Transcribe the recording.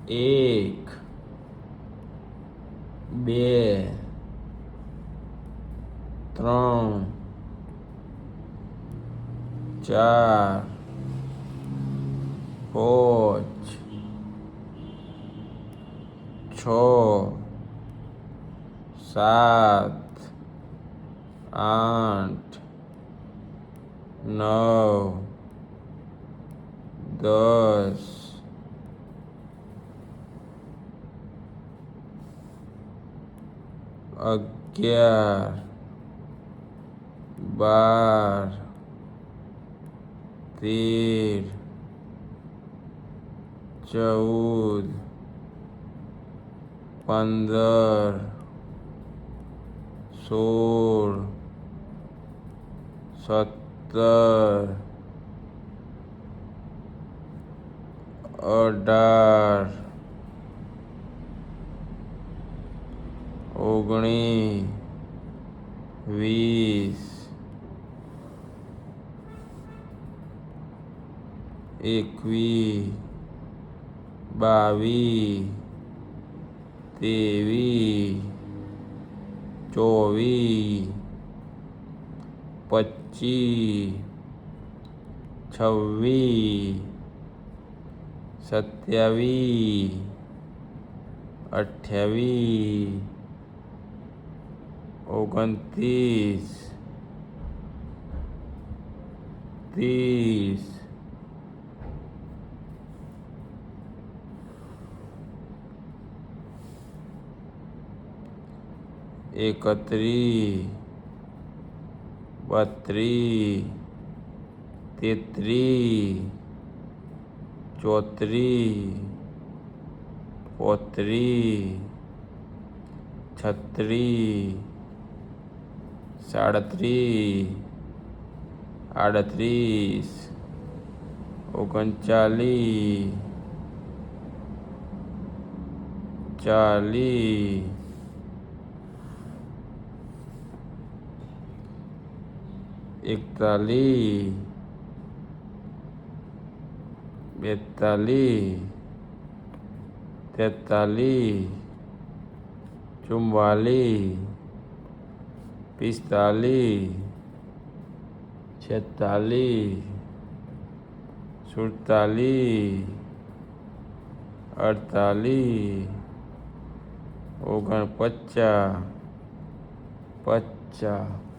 એક, બે, ત્રણ, ચાર, પાંચ, છ, સાત, આઠ, 9, 10, 11, 12, 13, 14, 15, 16, 17, 18, 19, 20, 21, 22, 23, 24, 25, 26, 27, 28, 29, 30, 31, 32, 33, 34, 35, 36, 37, 38, 39, 40, 41, 42, 43, 44, 45, 46, 47, 48, 49, 50,